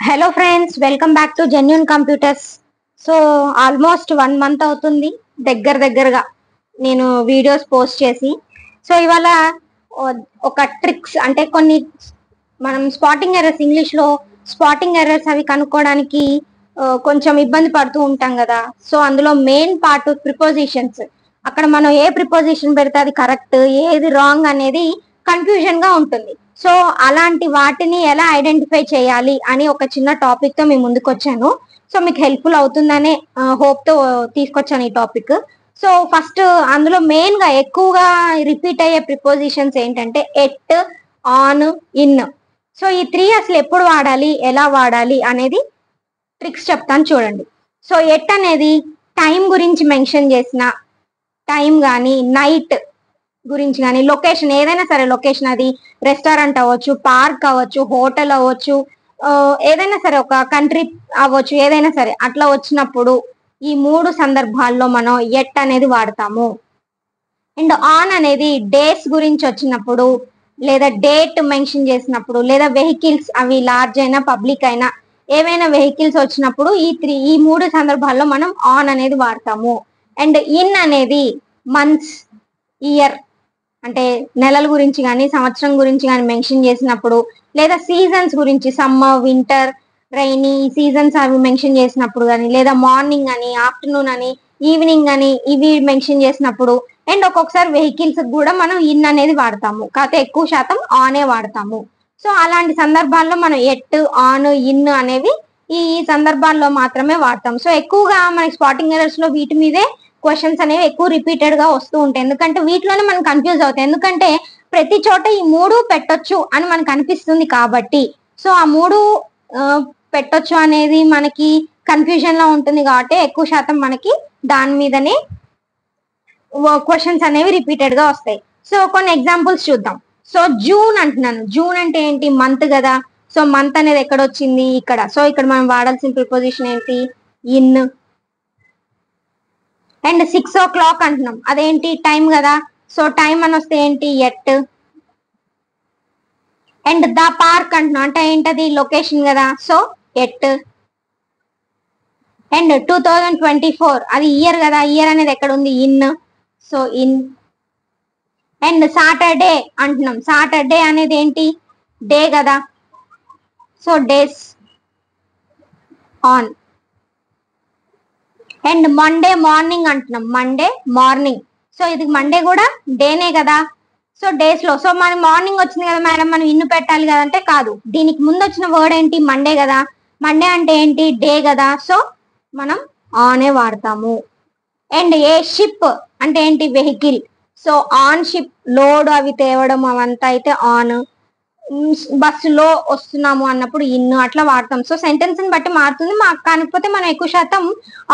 Hello friends, welcome back to genuine computers. So almost 1 month అవుతుంది దగ్గరగా నేను videos post చేసి. సో ఇవాళ ఒక ట్రిక్స్ అంటే కొన్ని మనం స్పాటింగ్ ఎర్రర్స్, ఇంగ్లీష్ లో స్పాటింగ్ ఎర్రర్స్ అవి కనుక్కోవడానికి కొంచెం ఇబ్బంది పడుతూ ఉంటాం కదా. సో అందులో మెయిన్ పార్ట్ ప్రిపోజిషన్స్. అక్కడ మనం ఏ ప్రిపోజిషన్ పెడితే అది కరెక్ట్, ఏది రాంగ్ అనేది కన్ఫ్యూజన్ గా ఉంటుంది. సో అలాంటి వాటిని ఎలా ఐడెంటిఫై చేయాలి అని ఒక చిన్న టాపిక్ తో మీ ముందుకు వచ్చాను. సో మీకు హెల్ప్ఫుల్ అవుతుందనే హోప్ తో తీసుకొచ్చాను ఈ టాపిక్. సో ఫస్ట్ అందులో మెయిన్ గా ఎక్కువగా రిపీట్ అయ్యే ప్రిపోజిషన్స్ ఏంటంటే ఎట్, ఆన్, ఇన్. సో ఈ 3 అసలు ఎప్పుడు వాడాలి, ఎలా వాడాలి అనేది ట్రిక్స్ చెప్తాను చూడండి. సో ఎట్ అనేది టైం గురించి మెన్షన్ చేసిన, టైం కానీ నైట్ గురించి కానీ, లొకేషన్ ఏదైనా సరే, లొకేషన్ అది రెస్టారెంట్ అవ్వచ్చు, పార్క్ అవ్వచ్చు, హోటల్ అవ్వచ్చు, ఏదైనా సరే, ఒక కంట్రీ అవ్వచ్చు, ఏదైనా సరే అట్లా వచ్చినప్పుడు ఈ 3 సందర్భాల్లో మనం ఎట్ అనేది వాడతాము. అండ్ ఆన్ అనేది డేస్ గురించి వచ్చినప్పుడు, లేదా డేట్ మెన్షన్ చేసినప్పుడు, లేదా వెహికల్స్ అవి లార్జ్ అయినా పబ్లిక్ అయినా ఏవైనా వెహికల్స్ వచ్చినప్పుడు ఈ 3 సందర్భాల్లో మనం ఆన్ అనేది వాడతాము. అండ్ ఇన్ అనేది మంత్స్, ఇయర్ అంటే నెలల గురించి కానీ సంవత్సరం గురించి కానీ మెన్షన్ చేసినప్పుడు, లేదా సీజన్స్ గురించి సమ్మర్, వింటర్, రైనీ సీజన్స్ అవి మెన్షన్ చేసినప్పుడు కానీ, లేదా మార్నింగ్ అని, ఆఫ్టర్నూన్ అని, ఈవినింగ్ అని ఇవి మెన్షన్ చేసినప్పుడు. అండ్ ఒక్కొక్కసారి వెహికల్స్ కూడా మనం ఇన్ అనేది వాడతాము, కాకపోతే ఎక్కువ శాతం ఆనే వాడతాము. సో అలాంటి సందర్భాల్లో మనం ఎట్, ఆన్, ఇన్ అనేవి ఈ సందర్భాల్లో మాత్రమే వాడతాం. సో ఎక్కువగా మనకి స్పాటింగ్ ఎర్రర్స్ లో వీటి మీదే క్వశ్చన్స్ అనేవి ఎక్కువ రిపీటెడ్ గా వస్తూ ఉంటాయి. ఎందుకంటే వీటిలోనే మనం కన్ఫ్యూజ్ అవుతాయి. ఎందుకంటే ప్రతి చోట ఈ 3 పెట్టొచ్చు అని మనకు అనిపిస్తుంది కాబట్టి. సో ఆ 3 పెట్టొచ్చు అనేది మనకి కన్ఫ్యూజన్ లో ఉంటుంది కాబట్టి ఎక్కువ శాతం మనకి దాని మీదనే క్వశ్చన్స్ అనేవి రిపీటెడ్ గా వస్తాయి. సో కొన్ని ఎగ్జాంపుల్స్ చూద్దాం. సో జూన్ అంటున్నాను. జూన్ అంటే ఏంటి? మంత్ కదా. సో మంత్ అనేది ఎక్కడ వచ్చింది? ఇక్కడ. సో ఇక్కడ మనం వాడాల్సిన ప్రిపోజిషన్ ఏంటి? ఇన్. అండ్ 6 o'clock అంటున్నాం, అదేంటి? టైం కదా. సో టైం అని వస్తే ఏంటి? ఎట్. అండ్ ద పార్క్ అంటున్నాం, అంటే ఏంటది? లొకేషన్ కదా. So at. అండ్ 2024 అది ఇయర్ కదా. ఇయర్ అనేది ఎక్కడ ఉంది? In. So in. And Saturday అంటున్నాం, సాటర్డే అనేది ఏంటి? డే కదా. So days, on. And Monday morning అంటున్నాం, మండే మార్నింగ్. సో ఇది మండే కూడా డేనే కదా. సో డేస్ లో. సో మన మార్నింగ్ వచ్చింది కదా మేడం, మనం ఇన్ను పెట్టాలి కదా అంటే కాదు. దీనికి ముందు వచ్చిన వర్డ్ ఏంటి? మండే కదా. మండే అంటే ఏంటి? డే కదా. సో మనం ఆనే వాడతాము. అండ్ ఏ షిప్ అంటే ఏంటి? Vehicle. So on ship, load అవి తేవడం అవంతా అయితే ఆన్. బస్సులో వస్తున్నాము అన్నప్పుడు ఇన్, అట్లా వాడతాం. సో సెంటెన్స్ ని బట్టి మారుతుంది. కాకపోతే మనం ఎక్కువ శాతం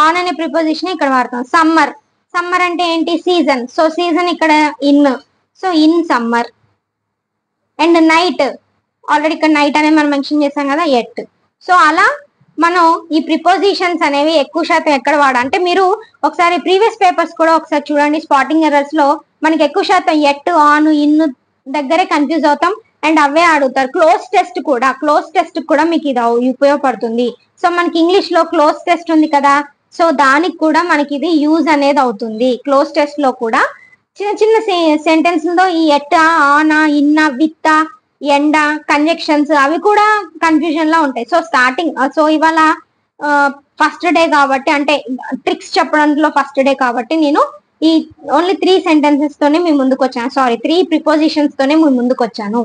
ఆన్ అనే ప్రిపోజిషన్ ఇక్కడ వాడతాం. సమ్మర్. సమ్మర్ అంటే ఏంటి? సీజన్. సో సీజన్ ఇక్కడ in. So in summer. And night, already ఇక్కడ నైట్ అనేది మనం మెన్షన్ చేసాం కదా, ఎట్. సో అలా మనం ఈ ప్రిపోజిషన్స్ అనేవి ఎక్కువ శాతం ఎక్కడ అంటే మీరు ఒకసారి ప్రీవియస్ పేపర్స్ కూడా ఒకసారి చూడండి. స్పాటింగ్ ఎర్రర్స్ లో మనకి ఎక్కువ శాతం ఎట్, ఆన్, ఇన్ దగ్గరే కన్ఫ్యూజ్ అవుతాం. అండ్ అవే అడుగుతారు. క్లోజ్ టెస్ట్ కూడా మీకు ఇది ఉపయోగపడుతుంది. సో మనకి ఇంగ్లీష్ లో క్లోజ్ టెస్ట్ ఉంది కదా. సో దానికి కూడా మనకి ఇది యూజ్ అనేది అవుతుంది. క్లోజ్ టెస్ట్ లో కూడా చిన్న చిన్న సెంటెన్స్ లో ఈ ఎట్ట, ఆనా, ఇన్న, విత్త, ఎండ, కంజక్షన్స్ అవి కూడా కన్ఫ్యూజన్ లో ఉంటాయి. సో స్టార్టింగ్, సో ఇవాళ ఫస్ట్ డే కాబట్టి, అంటే ట్రిక్స్ చెప్పడంలో ఫస్ట్ డే కాబట్టి నేను ఈ ఓన్లీ 3 సెంటెన్సెస్ తోనే మీ ముందుకు వచ్చాను. సారీ, 3 ప్రిపోజిషన్స్ తోనే మీ ముందుకు వచ్చాను.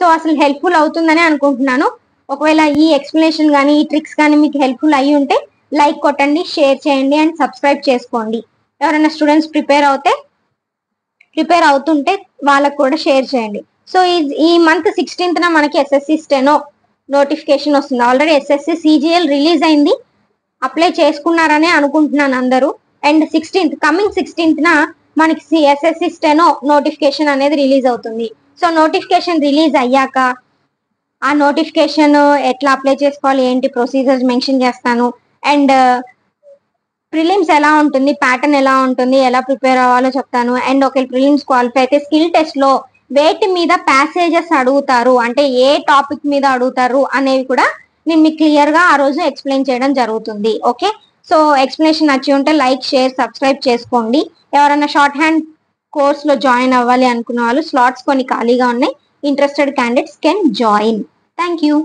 సో అసలు హెల్ప్ఫుల్ అవుతుందని అనుకుంటున్నాను. ఒకవేళ ఈ ఎక్స్ప్లెనేషన్ కానీ ఈ ట్రిక్స్ కానీ మీకు హెల్ప్ఫుల్ అయ్యి ఉంటే లైక్ కొట్టండి, షేర్ చేయండి అండ్ సబ్స్క్రైబ్ చేసుకోండి. ఎవరైనా స్టూడెంట్స్ ప్రిపేర్ అవుతుంటే వాళ్ళకు కూడా షేర్ చేయండి. సో ఈ మంత్ 16th మనకి ఎస్ఎస్సి స్టెనో నోటిఫికేషన్ వస్తుంది. ఆల్రెడీ ఎస్ఎస్సి సిజిఎల్ రిలీజ్ అయింది, అప్లై చేసుకున్నారనే అనుకుంటున్నాను అందరూ. అండ్ కమింగ్ 16th మనకి ఎస్ఎస్సి స్టెనో నోటిఫికేషన్ అనేది రిలీజ్ అవుతుంది. సో నోటిఫికేషన్ రిలీజ్ అయ్యాక ఆ నోటిఫికేషన్ ఎట్లా అప్లై చేసుకోవాలి, ఏంటి ప్రొసీజర్స్ మెన్షన్ చేస్తాను. అండ్ ప్రిలిమ్స్ ఎలా ఉంటుంది, ప్యాటర్న్ ఎలా ఉంటుంది, ఎలా ప్రిపేర్ అవ్వాలో చెప్తాను. అండ్ ఒకవేళ ప్రిలిమ్స్ క్వాలిఫై అయితే స్కిల్ టెస్ట్ లో వేటి మీద ప్యాసేజెస్ అడుగుతారు, అంటే ఏ టాపిక్ మీద అడుగుతారు అనేవి కూడా నేను మీకు క్లియర్ గా ఆ రోజు ఎక్స్ప్లెయిన్ చేయడం జరుగుతుంది. ఓకే, సో ఎక్స్ప్లెనేషన్ నచ్చి ఉంటే లైక్, షేర్, సబ్స్క్రైబ్ చేసుకోండి. ఎవరైనా షార్ట్ హ్యాండ్ కోర్స్ లో జాయిన్ అవ్వాలి అనుకున్న వాళ్ళు స్లాట్స్ కొన్ని ఖాళీగా ఉన్నాయి. Interested candidates can join. Thank you.